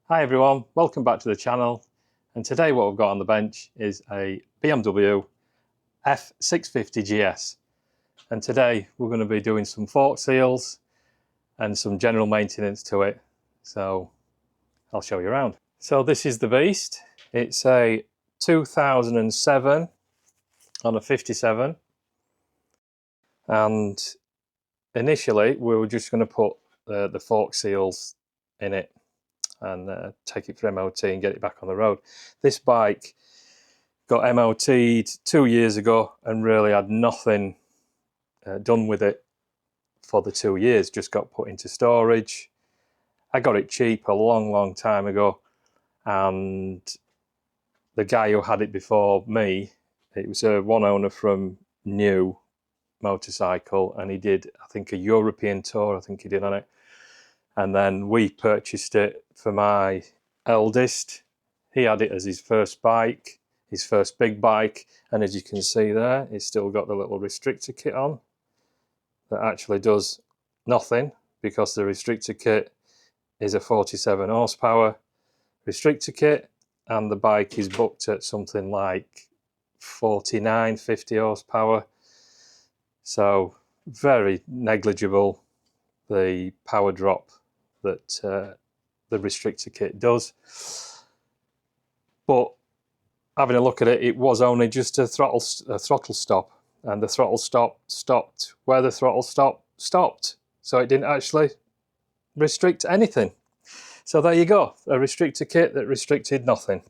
Hi everyone, welcome back to the channel, and today what we've got on the bench is a BMW f650gs, and today we're going to be doing some fork seals and some general maintenance to it, so I'll show you around. So this is the beast. It's a 2007 on a 57, and initially we were just going to put the fork seals in it and take it for MOT and get it back on the road. This bike got MOT'd 2 years ago and really had nothing done with it for the 2 years, just got put into storage. I got it cheap a long time ago, and the guy who had it before me, it was a one owner from New Motorcycle, and he did, I think, a European tour, I think he did on it. And then we purchased it for my eldest. He had it as his first bike, his first big bike, and as you can see there, it's still got the little restrictor kit on that actually does nothing, because the restrictor kit is a 47 horsepower restrictor kit, and the bike is booked at something like 49, 50 horsepower. So very negligible, the power drop that the restrictor kit does. But having a look at it, it was only just a throttle stop, and the throttle stop stopped where the throttle stopped, so it didn't actually restrict anything. So there you go, a restrictor kit that restricted nothing.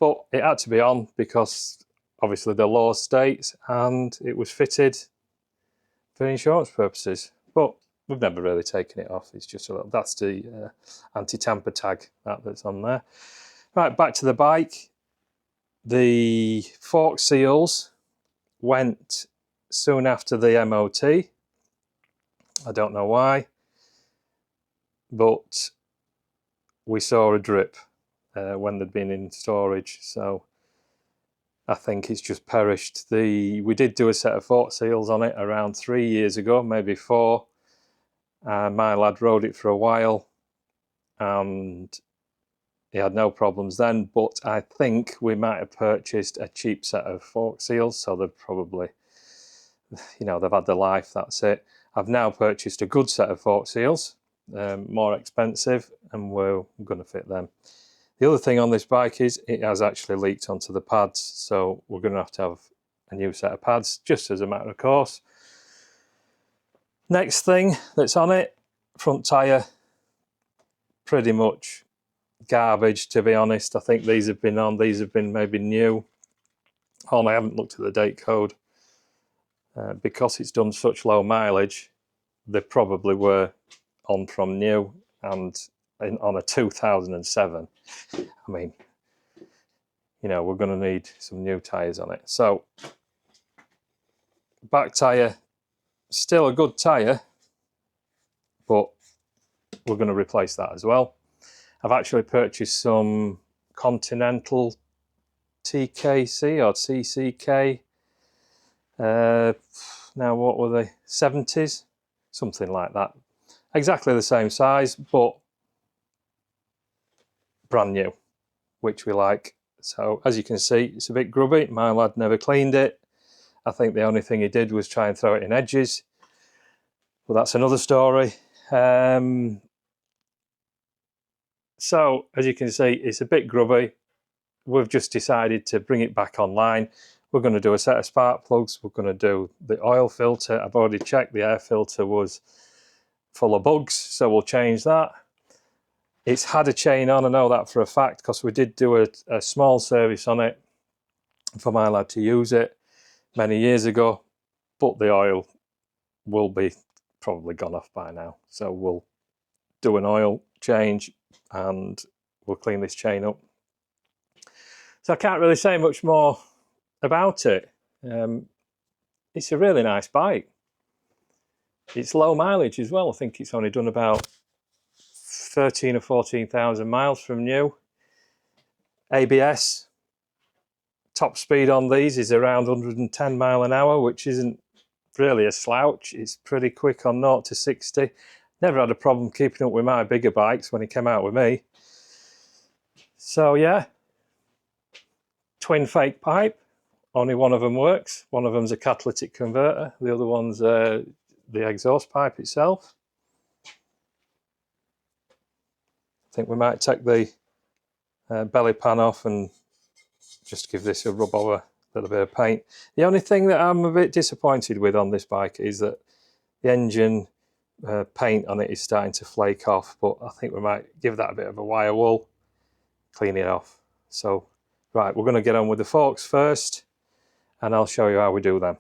But it had to be on because obviously the law states, and it was fitted for insurance purposes. But we've never really taken it off. It's just a little, that's the anti-tamper tag that's on there. Right, back to the bike. The fork seals went soon after the MOT. I don't know why, but we saw a drip when they'd been in storage, so I think it's just perished. We did do a set of fork seals on it around 3 years ago, maybe 4. My lad rode it for a while and he had no problems then, but I think we might have purchased a cheap set of fork seals, so they've probably, you know, they've had their life, that's it. I've now purchased a good set of fork seals, more expensive, and we're going to fit them. The other thing on this bike is it has actually leaked onto the pads, so we're going to have a new set of pads, just as a matter of course. Next thing that's on it, front tyre, pretty much garbage, to be honest. I think these have been on, these have been maybe new. Oh, I haven't looked at the date code. Because it's done such low mileage, they probably were on from new, and on a 2007. I mean, you know, we're going to need some new tyres on it. So, back tyre, still a good tyre, but we're going to replace that as well. I've actually purchased some Continental TKC or CCK. Now, what were they? 70s? Something like that. Exactly the same size, but brand new, which we like. So, as you can see, it's a bit grubby. My lad never cleaned it. I think the only thing he did was try and throw it in edges. But that's another story. So, as you can see, it's a bit grubby. We've just decided to bring it back online. We're going to do a set of spark plugs. We're going to do the oil filter. I've already checked the air filter was full of bugs, so we'll change that. It's had a chain on, I know that for a fact, because we did do a small service on it for my lad to use it many years ago, but the oil will be probably gone off by now. So we'll do an oil change and we'll clean this chain up. So I can't really say much more about it. It's a really nice bike. It's low mileage as well. I think it's only done about 13 or 14,000 miles from new. ABS, top speed on these is around 110 mile an hour, which isn't really a slouch. It's pretty quick on 0 to 60. Never had a problem keeping up with my bigger bikes when he came out with me. So yeah, twin fake pipe. Only one of them works. One of them's a catalytic converter. The other one's the exhaust pipe itself. I think we might take the belly pan off and just give this a rub over, a little bit of paint. The only thing that I'm a bit disappointed with on this bike is that the engine paint on it is starting to flake off, but I think we might give that a bit of a wire wool, clean it off. So right, we're going to get on with the forks first, and I'll show you how we do them.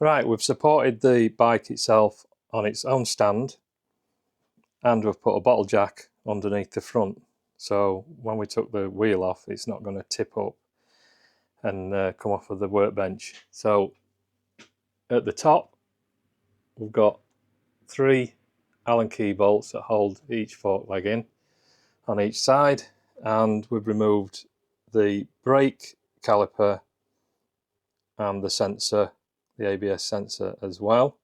Right, we've supported the bike itself on its own stand, and we've put a bottle jack underneath the front, so when we took the wheel off it's not going to tip up and come off of the workbench. So at the top we've got 3 Allen key bolts that hold each fork leg in on each side, and we've removed the brake caliper and the sensor, the ABS sensor as well,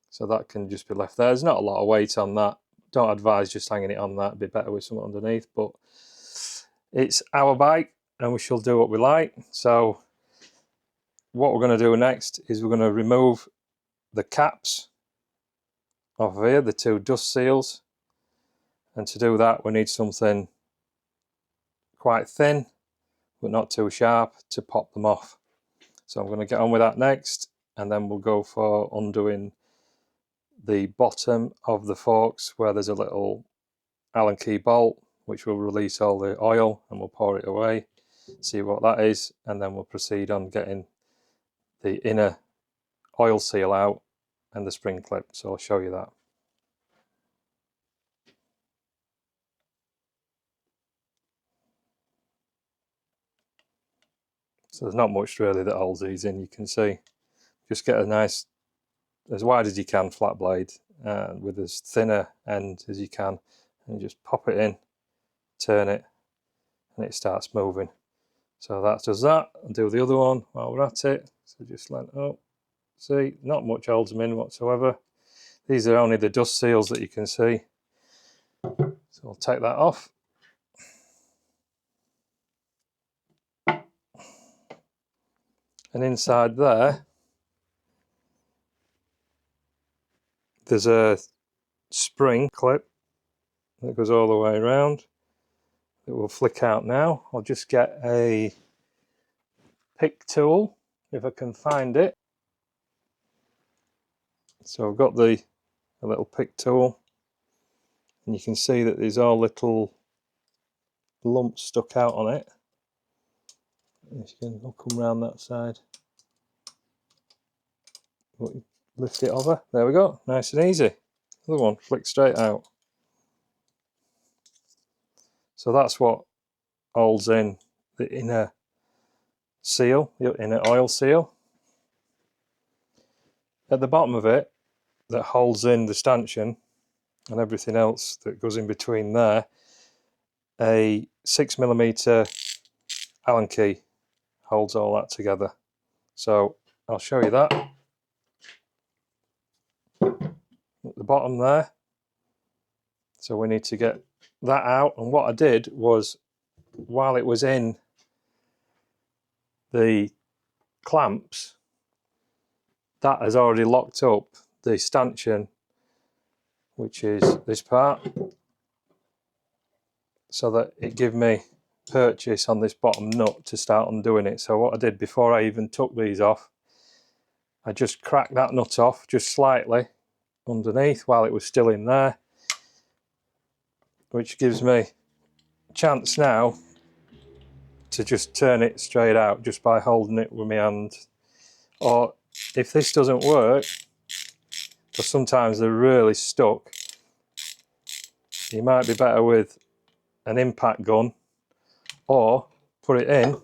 so that can just be left there. There's not a lot of weight on that. Don't advise just hanging it on that, it'd be better with something underneath, but it's our bike and we shall do what we like. So what we're going to do next is we're going to remove the caps off of here, the 2 dust seals, and to do that we need something quite thin but not too sharp to pop them off. So I'm going to get on with that next, and then we'll go for undoing the bottom of the forks where there's a little Allen key bolt which will release all the oil, and we'll pour it away, see what that is, and then we'll proceed on getting the inner oil seal out and the spring clip. So I'll show you that. So there's not much really that holds these in, you can see. Just get a nice, as wide as you can, flat blade with as thinner end as you can, and just pop it in, turn it, and it starts moving. So that does that. I'll do the other one while we're at it. So just let, oh, see, not much holds them in whatsoever. These are only the dust seals that you can see. So I'll take that off. And inside there, there's a spring clip that goes all the way around. It will flick out now. I'll just get a pick tool if I can find it. So I've got a little pick tool, and you can see that there's all little lumps stuck out on it. If you can, I'll come around that side. Lift it over. There we go. Nice and easy. Other one, flick straight out. So that's what holds in the inner seal, the inner oil seal. At the bottom of it, that holds in the stanchion and everything else that goes in between there, a 6mm Allen key holds all that together. So I'll show you that. At the bottom there. So we need to get that out, and what I did was while it was in the clamps, that has already locked up the stanchion, which is this part, so that it gave me purchase on this bottom nut to start undoing it. So what I did before I even took these off, I just cracked that nut off just slightly underneath while it was still in there, which gives me a chance now to just turn it straight out just by holding it with my hand. Or if this doesn't work, because sometimes they're really stuck, you might be better with an impact gun, or put it in,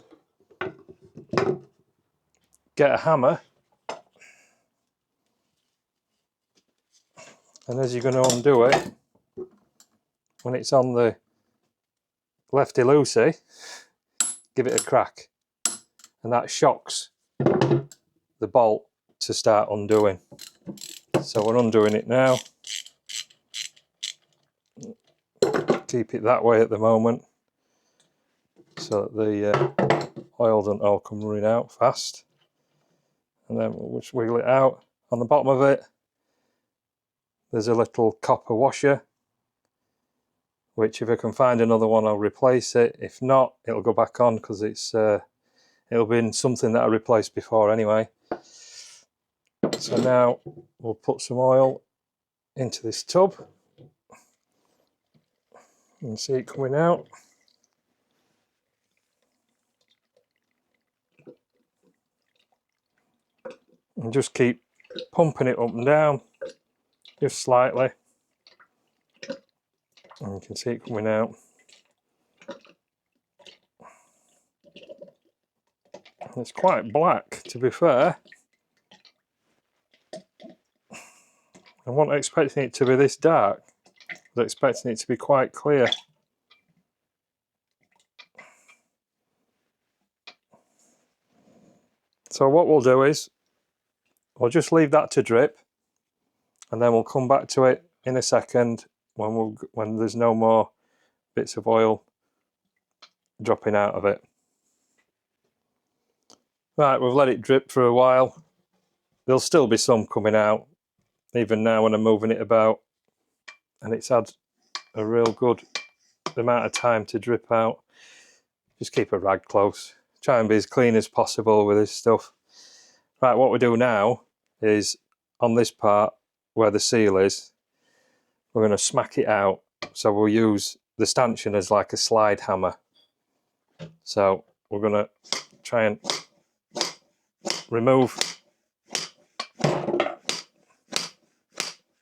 get a hammer, and as you're going to undo it, when it's on the lefty-loosey, give it a crack, and that shocks the bolt to start undoing. So we're undoing it now. Keep it that way at the moment so that the oil doesn't all come running out fast. And then we'll just wiggle it out. On the bottom of it, there's a little copper washer, which if I can find another one, I'll replace it. If not, it'll go back on because it'll be in something that I replaced before anyway. So now we'll put some oil into this tub. You can see it coming out. And just keep pumping it up and down, just slightly. And you can see it coming out. It's quite black, to be fair. I wasn't expecting it to be this dark. I was expecting it to be quite clear. So what we'll do is, we'll just leave that to drip, and then we'll come back to it in a second when there's no more bits of oil dropping out of it. Right, we've let it drip for a while. There'll still be some coming out, even now when I'm moving it about, and it's had a real good amount of time to drip out. Just keep a rag close. Try and be as clean as possible with this stuff. Right, what we do now is, on this part where the seal is, we're going to smack it out. So we'll use the stanchion as like a slide hammer. So we're going to try and remove.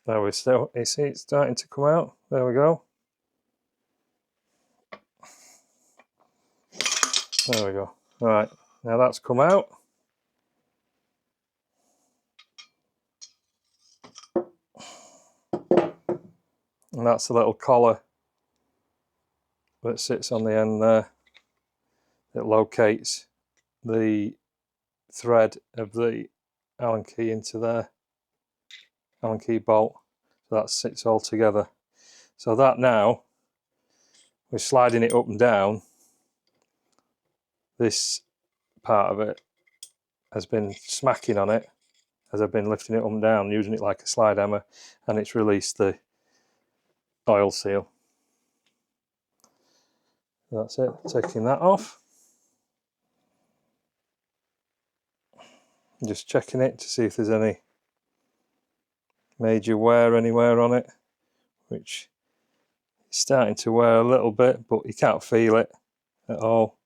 There we still, you see it's starting to come out. There we go. There we go. All right, now that's come out. And that's the little collar that sits on the end there. It locates the thread of the Allen key into there. Allen key bolt. So that sits all together. So that now, we're sliding it up and down. This part of it has been smacking on it as I've been lifting it up and down, using it like a slide hammer, and it's released the oil seal. That's it, taking that off. Just checking it to see if there's any major wear anywhere on it, which is starting to wear a little bit, but you can't feel it at all.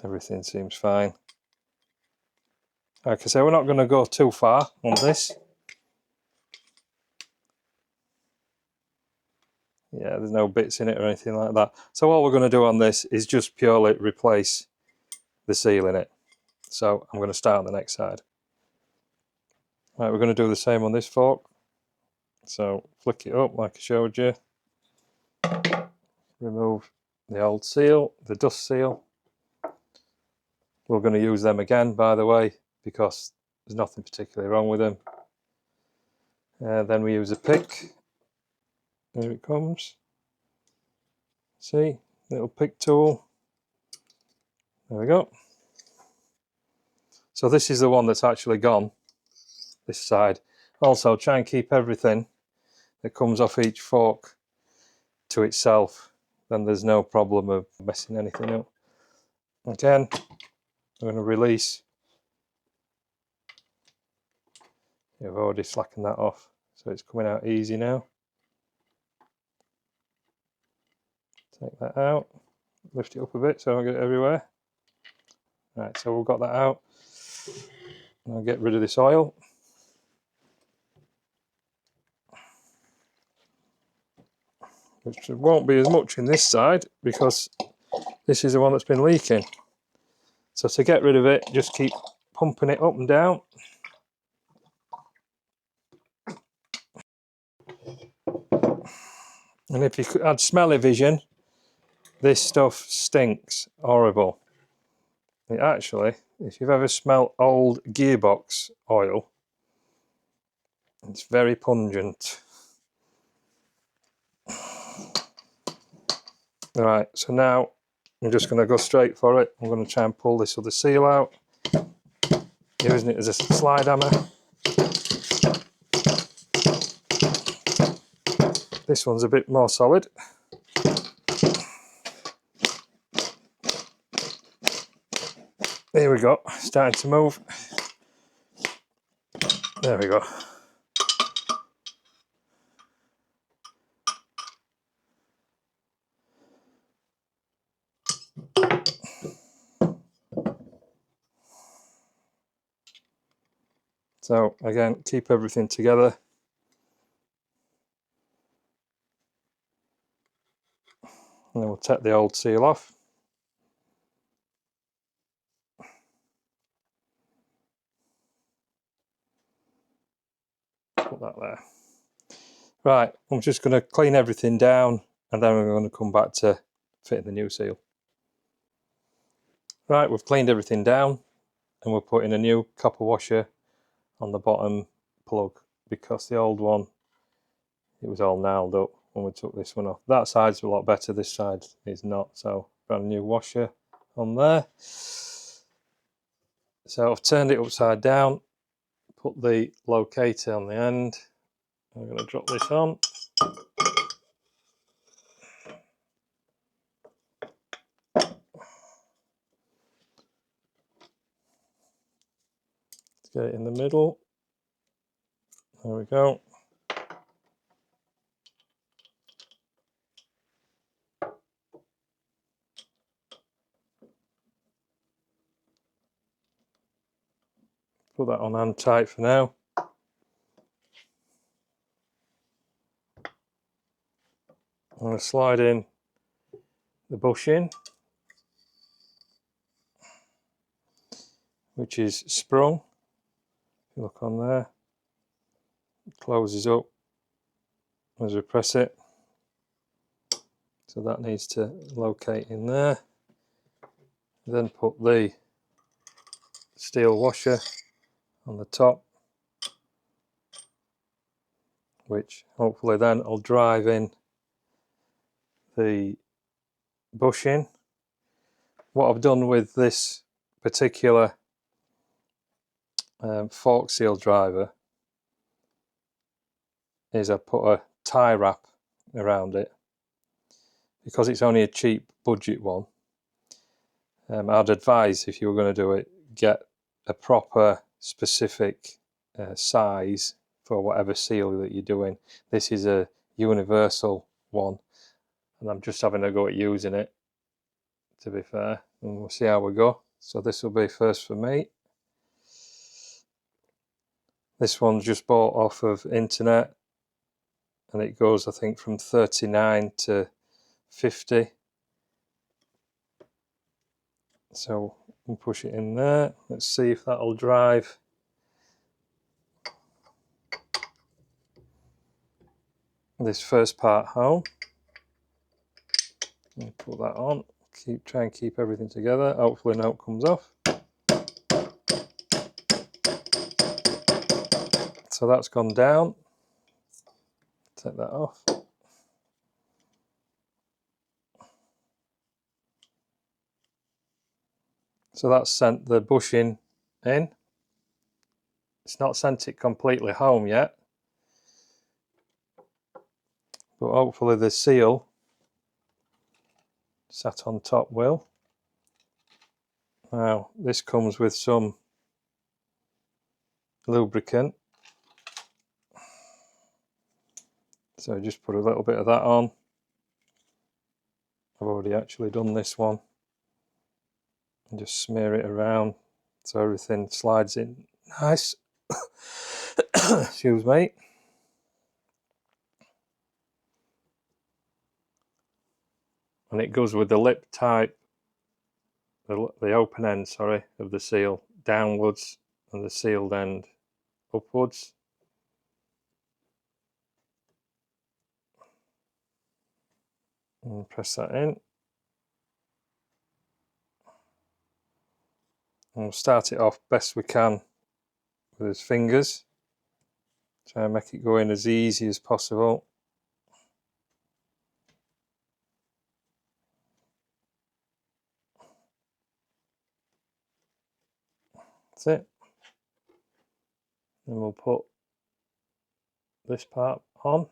Everything seems fine. Like I say, we're not going to go too far on this. Yeah, there's no bits in it or anything like that. So all we're going to do on this is just purely replace the seal in it. So I'm going to start on the next side. Right, we're going to do the same on this fork. So flick it up like I showed you. Remove the old seal, the dust seal. We're going to use them again, by the way, because there's nothing particularly wrong with them. Then we use a pick There it comes. See, little pick tool. There we go. So this is the one that's actually gone, this side. Also, try and keep everything that comes off each fork to itself. Then there's no problem of messing anything up. Again, I'm going to release. I've already slackened that off, so it's coming out easy now. Take that out, lift it up a bit so I don't get it everywhere. Right, so we've got that out. I'll get rid of this oil. Which won't be as much in this side because this is the one that's been leaking. So to get rid of it, just keep pumping it up and down. And if you could add smelly vision, this stuff stinks horrible. It actually, if you've ever smelled old gearbox oil, it's very pungent. Right, so now I'm just going to go straight for it. I'm going to try and pull this other seal out, using it as a slide hammer. This one's a bit more solid. Here we go, starting to move. There we go. So again, keep everything together. And then we'll take the old seal off. Put that there. Right, I'm just going to clean everything down and then we're going to come back to fitting the new seal. Right, we've cleaned everything down and we're putting a new copper washer on the bottom plug because the old one, it was all nailed up when we took this one off. That side's a lot better, this side is not, so brand new washer on there. So I've turned it upside down, put the locator on the end. I'm going to drop this on. Let's get it in the middle. There we go. Put that on hand tight for now. I'm going to slide in the bushing, which is sprung. If you look on there, it closes up as we press it. So that needs to locate in there. Then put the steel washer on the top, which hopefully then will drive in the bushing. What I've done with this particular fork seal driver is I put a tie wrap around it because it's only a cheap budget one. I'd advise, if you were going to do it, get a proper specific size for whatever seal that you're doing. This is a universal one and I'm just having a go at using it, to be fair, and we'll see how we go. So this will be first for me. This one's just bought off of internet and it goes, I think, from 39 to 50. So we'll push it in there. Let's see if that'll drive. This first part home. And put that on. Try and keep everything together. Hopefully no it comes off. So that's gone down. Take that off. So that's sent the bushing in. It's not sent it completely home yet, but hopefully the seal sat on top will. Now this comes with some lubricant, so just put a little bit of that on. I've already actually done this one, and just smear it around so everything slides in nice. Excuse me. And it goes with the lip type, the open end, sorry, of the seal downwards and the sealed end upwards. And press that in. And we'll start it off best we can with his fingers. Try and make it go in as easy as possible. That's it. Then we'll put this part on.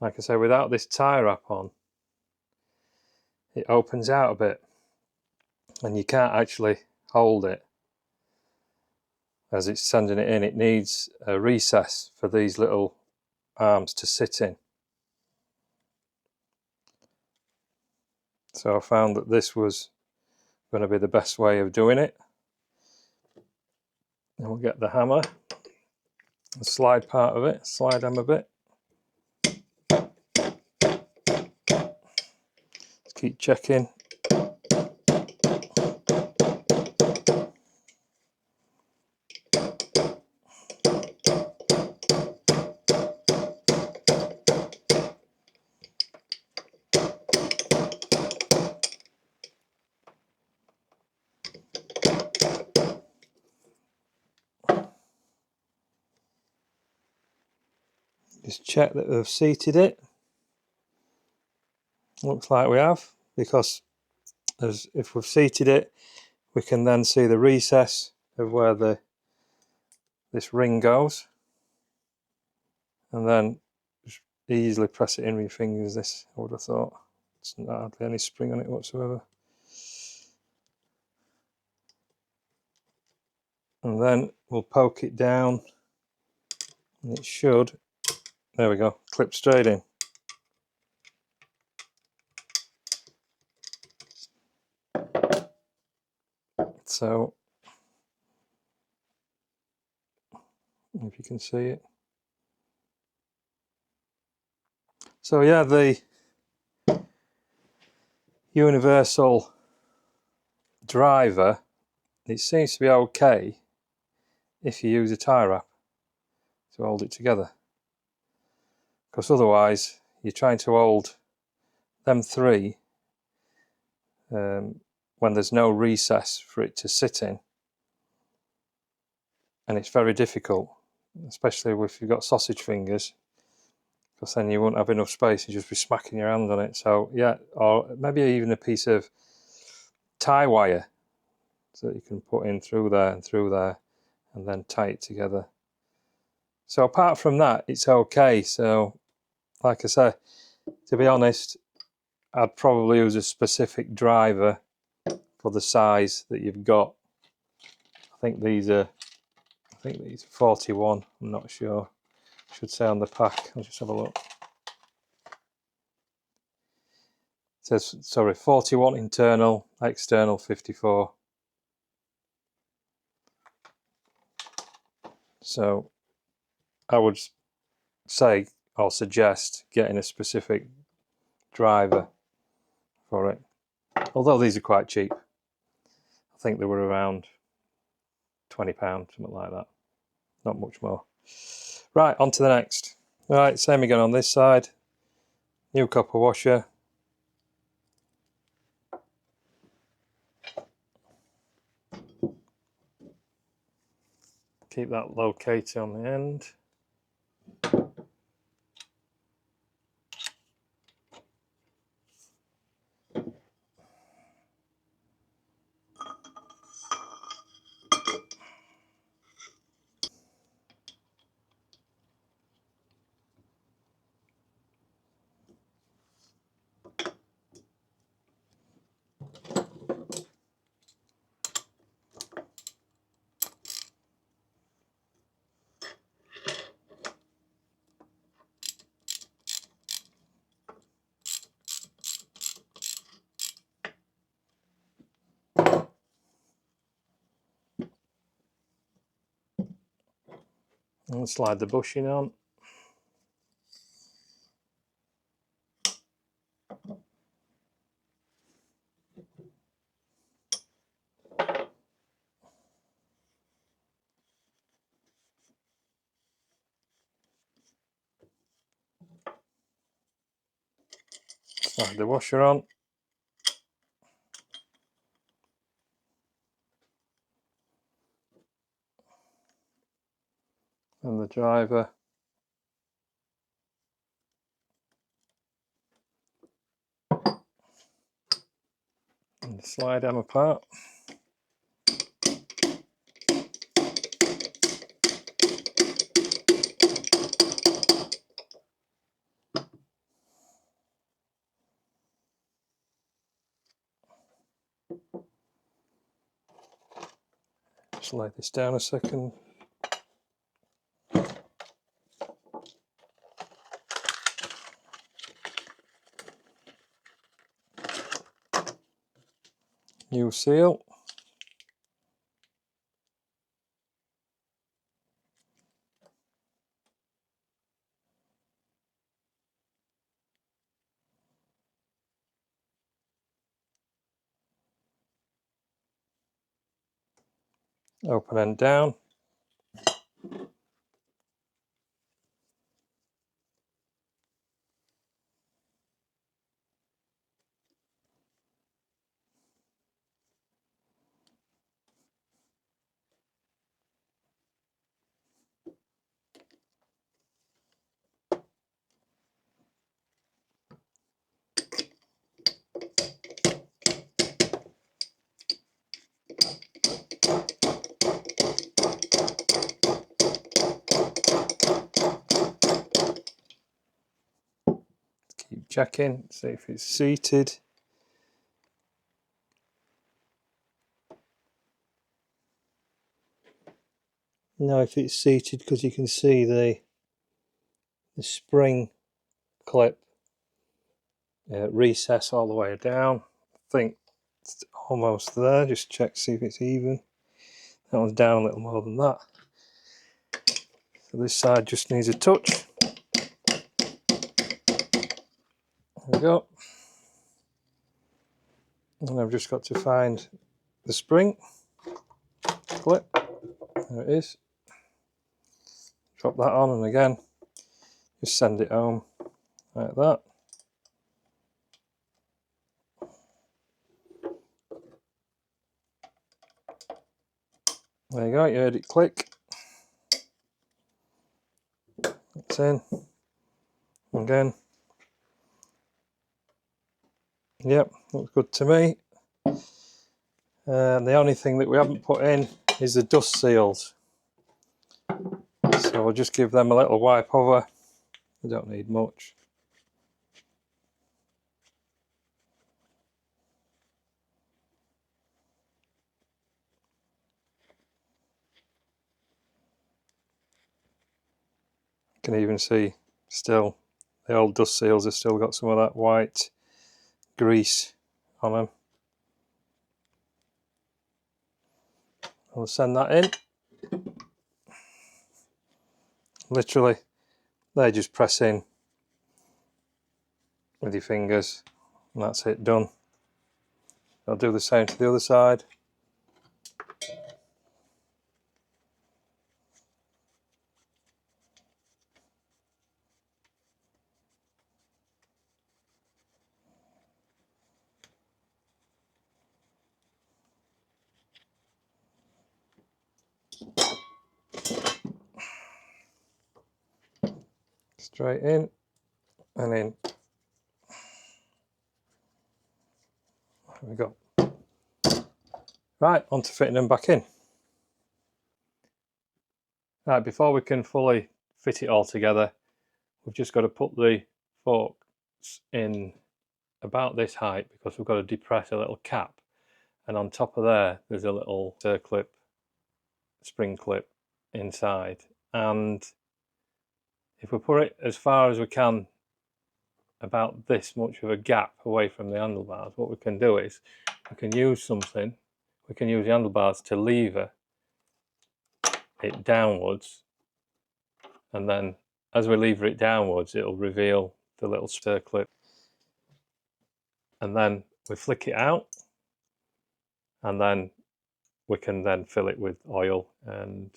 Like I say, without this tie wrap on, it opens out a bit and you can't actually hold it as it's sending it in. It needs a recess for these little arms to sit in. So I found that this was going to be the best way of doing it. And we'll get the hammer, the slide part of it, slide hammer bit. Let's keep checking. Just check that we've seated it. Looks like we have, because if we've seated it, we can then see the recess of where this ring goes, and then just easily press it in with your fingers. This, I would have thought. It's not hardly any spring on it whatsoever. And then we'll poke it down, and it should, there we go, clip straight in. So, if you can see it. So yeah, the universal driver, it seems to be okay if you use a tie wrap to hold it together, because otherwise you're trying to hold them three when there's no recess for it to sit in, and it's very difficult, especially if you've got sausage fingers, because then you won't have enough space and just be smacking your hand on it. So yeah, or maybe even a piece of tie wire so that you can put in through there and then tie it together. So apart from that, it's okay. So like I say, to be honest, I'd probably use a specific driver for the size that you've got. I think these are 41, I'm not sure. Should say on the pack. I'll just have a look. It says, sorry, 41 internal, external 54. So I would say or suggest getting a specific driver for it. Although these are quite cheap. I think they were around £20, something like that. Not much more. Right, on to the next. Right, same again on this side. New copper washer. Keep that located on the end. And slide the bushing on. Slide the washer on. And the driver. And slide them apart. Just lay this down a second. New seal. Open end down. Keep checking, see if it's seated. Now if it's seated, because you can see the spring clip recess all the way down. I think it's almost there. Just check, see if it's even. That one's down a little more than that. So this side just needs a touch. There we go. And I've just got to find the spring clip. There it is. Drop that on, and again, just send it home like that. There you go, you heard it click. It's in. Again. Yep, looks good to me. The only thing that we haven't put in is the dust seals. So we'll just give them a little wipe over. We don't need much. You can even see still the old dust seals have still got some of that white grease on them. We'll send that in. Literally, they just press in with your fingers, and that's it, done. I'll do the same to the other side. Straight in and in. There we go. Right, on to fitting them back in. Right, before we can fully fit it all together, we've just got to put the forks in about this height, because we've got to depress a little cap, and on top of there's a little clip, spring clip inside, and if we put it as far as we can, about this much of a gap away from the handlebars, what we can do is we can use something. We can use the handlebars to lever it downwards and then as we lever it downwards, it'll reveal the little spur clip. And then we flick it out, and then we can then fill it with oil and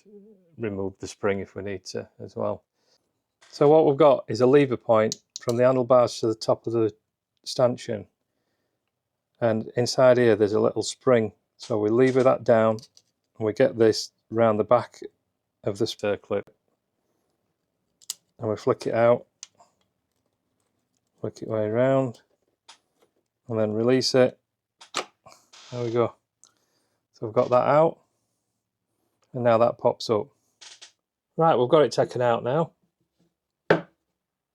remove the spring if we need to as well. So what we've got is a lever point from the handlebars to the top of the stanchion, and inside here there's a little spring. So we lever that down and we get this round the back of the spur clip, and we flick it out, flick it way around, and then release it. There we go. So we've got that out, and now that pops up. Right, we've got it taken out now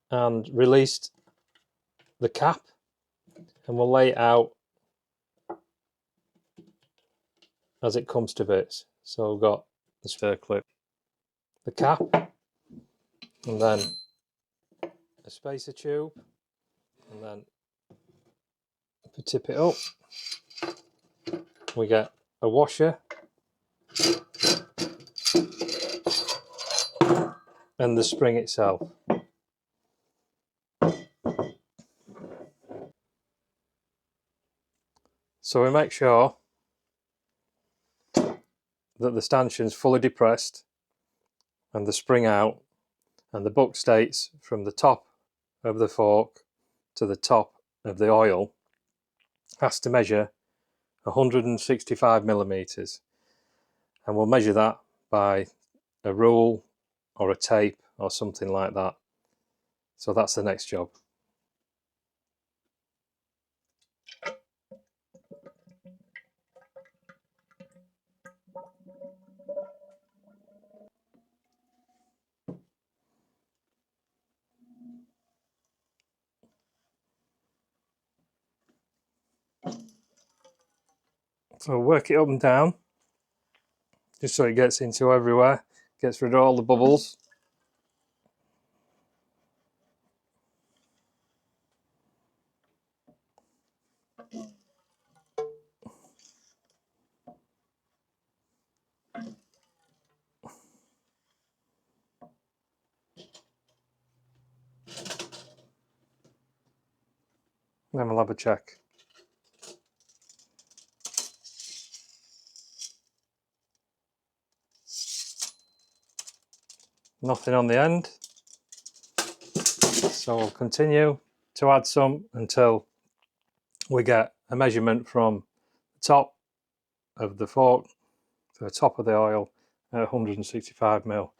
and released the cap, and we'll lay it out as it comes to bits. So we've got the spur clip, the cap, and then a spacer tube, and then if we tip it up, we get a washer and the spring itself. So we make sure that the stanchion's fully depressed and the spring out, and the buck states from the top of the fork to the top of the oil has to measure 165 millimeters, and we'll measure that by a rule or a tape or something like that. So that's the next job. So work it up and down, just so it gets into everywhere, gets rid of all the bubbles. Then we'll have a check. Nothing on the end. So we'll continue to add some until we get a measurement from the top of the fork to the top of the oil at 165 mil.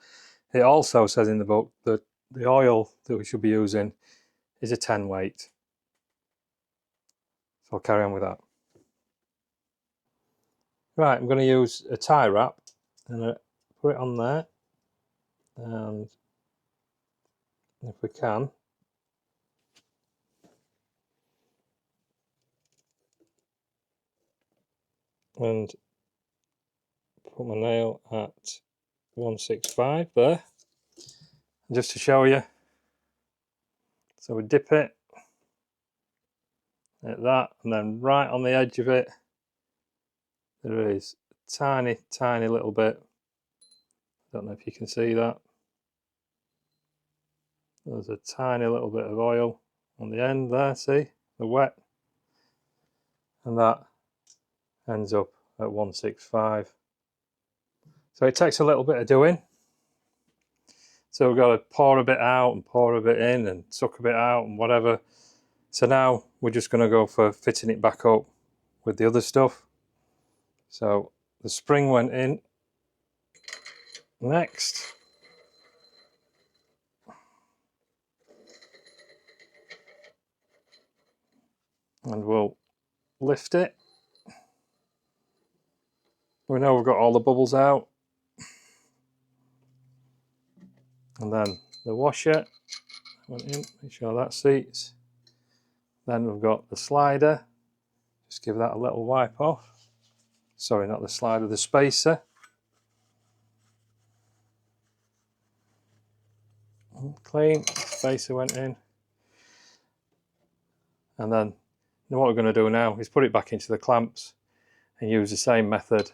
It also says in the book that the oil that we should be using is a 10 weight. So I'll carry on with that. Right, I'm going to use a tie wrap and put it on there, and if we can, and put my nail at 165 there, just to show you. So we dip it at that, and then right on the edge of it there is a tiny little bit. Don't know if you can see that. There's a tiny little bit of oil on the end there, see, the wet, and that ends up at 165. So it takes a little bit of doing. So we've got to pour a bit out and pour a bit in and suck a bit out and whatever. So now we're just going to go for fitting it back up with the other stuff. So the spring went in next. And we'll lift it. We know we've got all the bubbles out. And then the washer went in, make sure that seats. Then we've got the slider, just give that a little wipe off. Sorry, not the slider, the spacer. Clean, spacer went in. And then what we're going to do now is put it back into the clamps and use the same method.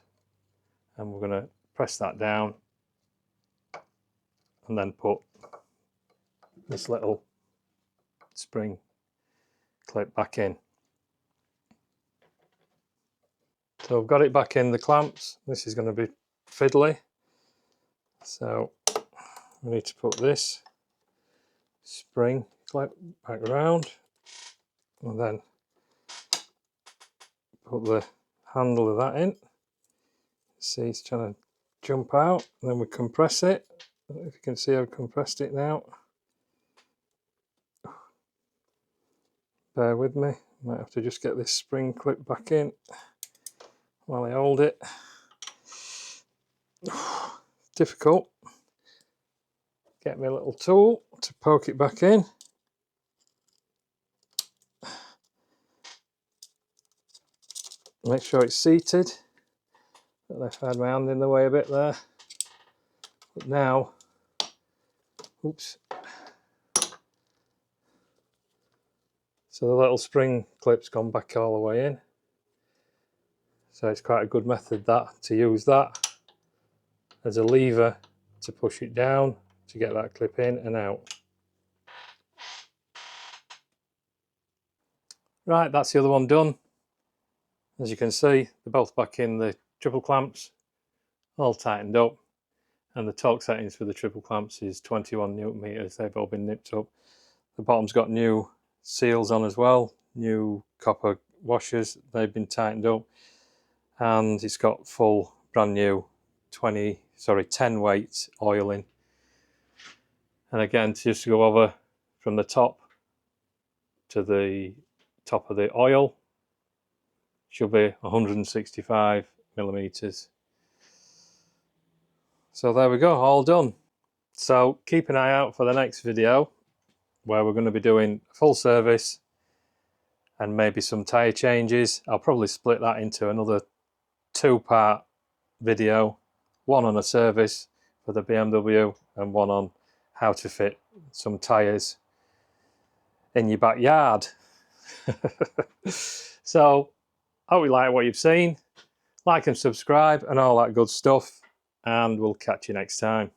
And we're going to press that down and then put this little spring clip back in. So I've got it back in the clamps. This is going to be fiddly, so we need to put this spring clip back around and then put the handle of that in. See, it's trying to jump out. Then we compress it. I don't know if you can see I've compressed it now. Bear with me, might have to just get this spring clip back in while I hold it. Difficult. Get me a little tool to poke it back in. Make sure it's seated. I've had my hand in the way a bit there. But now, oops. So the little spring clip's gone back all the way in. So it's quite a good method that to use that as a lever to push it down to get that clip in and out. Right, that's the other one done. As you can see, they're both back in the triple clamps, all tightened up, and the torque settings for the triple clamps is 21 Newton meters. They've all been nipped up. The bottom's got new seals on as well, new copper washers, they've been tightened up, and it's got full brand new 10 weight oiling. And again, just to go over from the top to the top of the oil, should be 165 millimeters. So there we go, all done. So keep an eye out for the next video where we're going to be doing a full service and maybe some tyre changes. I'll probably split that into another 2-part video, one on a service for the BMW and one on how to fit some tyres in your backyard. So I hope you like what you've seen. Like and subscribe and all that good stuff, and we'll catch you next time.